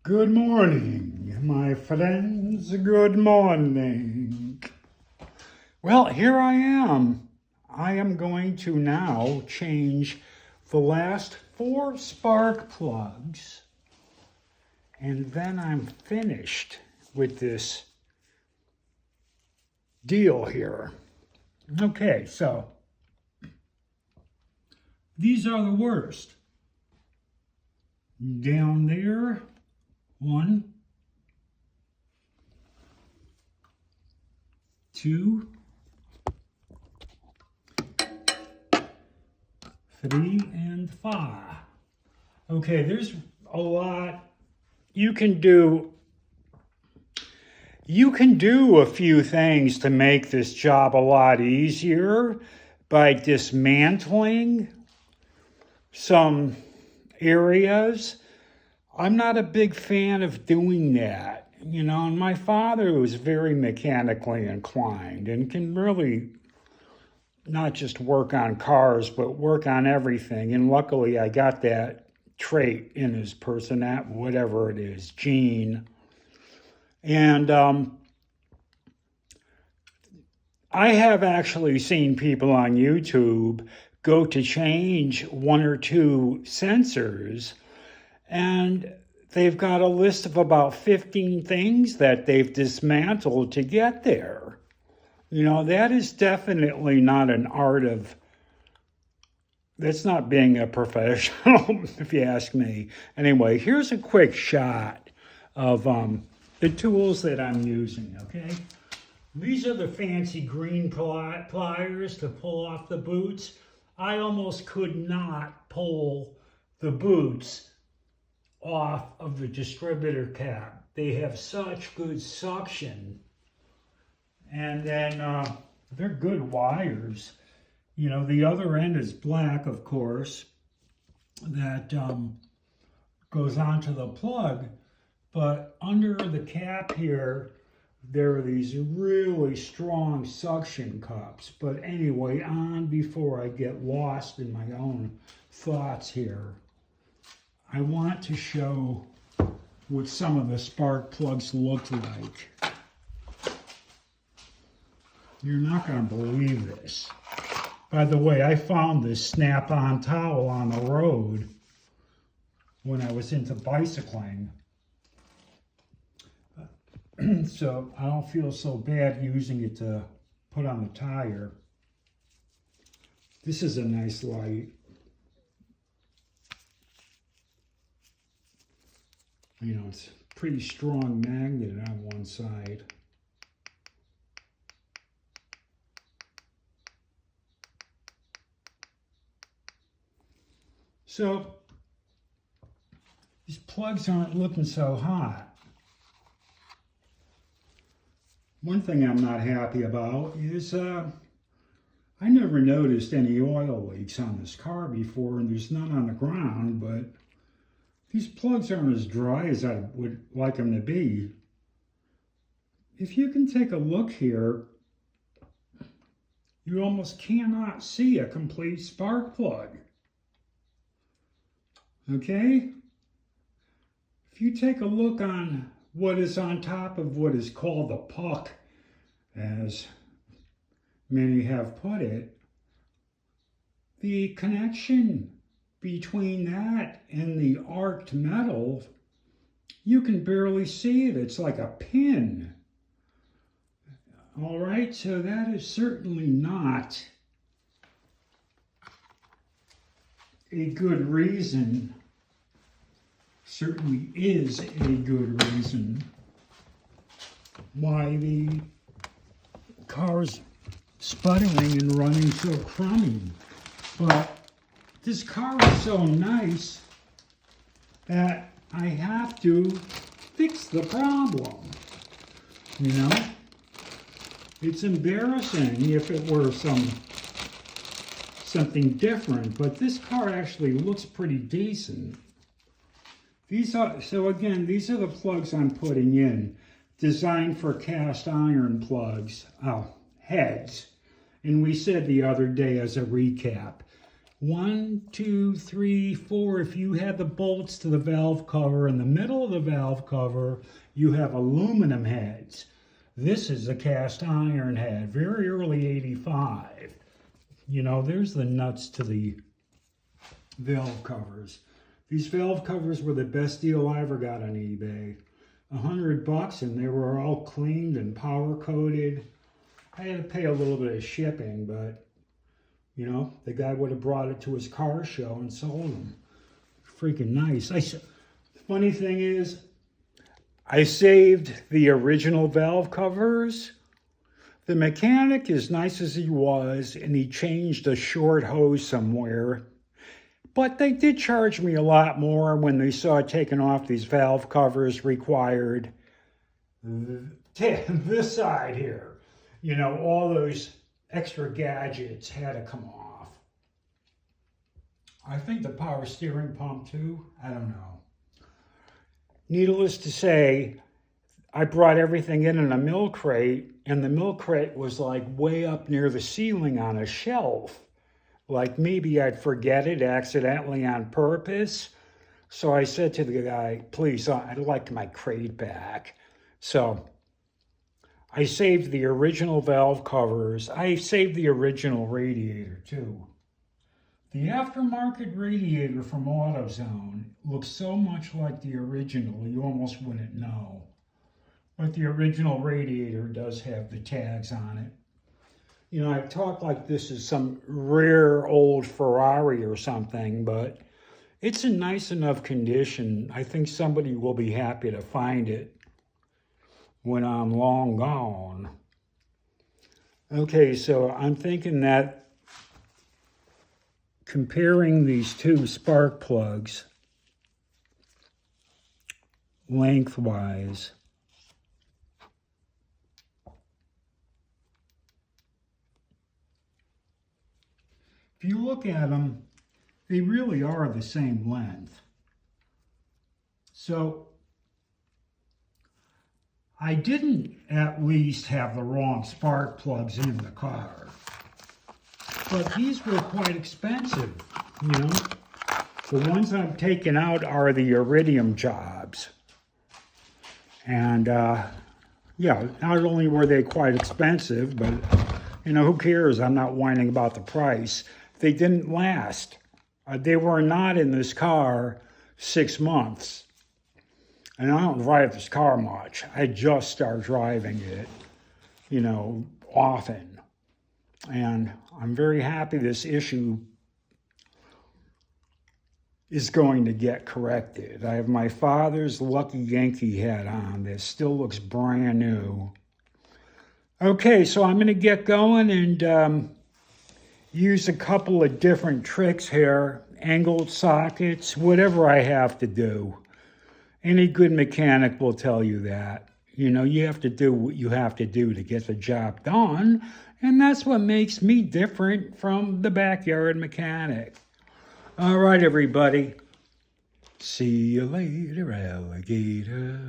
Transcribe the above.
Good morning, my friends. Good morning. Well, here I am. I am going to now change the last 4 spark plugs, and then I'm finished with this deal here. Okay, so these are the worst. Down there, 1, 2, 3, and 5. Okay, there's a lot you can do. You can do a few things to make this job a lot easier by dismantling some areas. I'm not a big fan of doing that, and my father was very mechanically inclined and can really not just work on cars, but work on everything. And luckily I got that trait in his personality, whatever it is, gene. And I have actually seen people on YouTube go to change 1 or 2 sensors, and they've got a list of about 15 things that they've dismantled to get there. That is definitely not an art of, that's not being a professional, if you ask me. Anyway, here's a quick shot of the tools that I'm using, okay? These are the fancy green pliers to pull off the boots. I almost could not pull the boots off of the distributor cap. They have such good suction. And then they're good wires. The other end is black, of course, that goes onto the plug. But under the cap here, there are these really strong suction cups. But anyway, on before I get lost in my own thoughts here, I want to show what some of the spark plugs look like. You're not going to believe this. By the way, I found this snap-on towel on the road when I was into bicycling. So I don't feel so bad using it to put on the tire. This is a nice light. It's a pretty strong magnet on one side. So these plugs aren't looking so hot. One thing I'm not happy about is I never noticed any oil leaks on this car before, and there's none on the ground, but these plugs aren't as dry as I would like them to be. If you can take a look here, you almost cannot see a complete spark plug. Okay? If you take a look on what is on top of what is called the puck, as many have put it, the connection between that and the arced metal, you can barely see it. It's like a pin. All right, so that is certainly not a good reason, certainly is a good reason why the car's sputtering and running so crummy. But this car is so nice that I have to fix the problem. It's embarrassing if it were something different, but this car actually looks pretty decent. These are the plugs I'm putting in, designed for cast iron plugs, heads. And we said the other day, as a recap, 1, 2, 3, 4. If you had the bolts to the valve cover, in the middle of the valve cover, you have aluminum heads. This is a cast iron head, very early 85. You know, there's the nuts to the valve covers. These valve covers were the best deal I ever got on eBay. $100, and they were all cleaned and powder coated. I had to pay a little bit of shipping, but you know, the guy would have brought it to his car show and sold them. Freaking nice. Funny thing is, I saved the original valve covers. The mechanic, as nice as he was, and he changed a short hose somewhere. But they did charge me a lot more when they saw taking off these valve covers required this side here. You know, all those extra gadgets had to come off. I think the power steering pump too. I don't know. Needless to say, I brought everything in a milk crate, and the milk crate was like way up near the ceiling on a shelf. Like maybe I'd forget it accidentally on purpose. So I said to the guy, please, I'd like my crate back. So I saved the original valve covers. I saved the original radiator too. The aftermarket radiator from AutoZone looks so much like the original, you almost wouldn't know. But the original radiator does have the tags on it. You know, I talk like this is some rare old Ferrari or something, but it's in nice enough condition. I think somebody will be happy to find it when I'm long gone. Okay, so I'm thinking that comparing these two spark plugs lengthwise, if you look at them, they really are the same length. So I didn't at least have the wrong spark plugs in the car. But these were quite expensive, you know. The ones I'm taking out are the iridium jobs. And yeah, not only were they quite expensive, but you know, who cares? I'm not whining about the price. They didn't last. They were not in this car 6 months. And I don't drive this car much. I just start driving it, you know, often. And I'm very happy this issue is going to get corrected. I have my father's Lucky Yankee hat on. This still looks brand new. Okay, so I'm going to get going and use a couple of different tricks here. Angled sockets, whatever I have to do. Any good mechanic will tell you that. You know, you have to do what you have to do to get the job done. And that's what makes me different from the backyard mechanic. All right, everybody. See you later, alligator.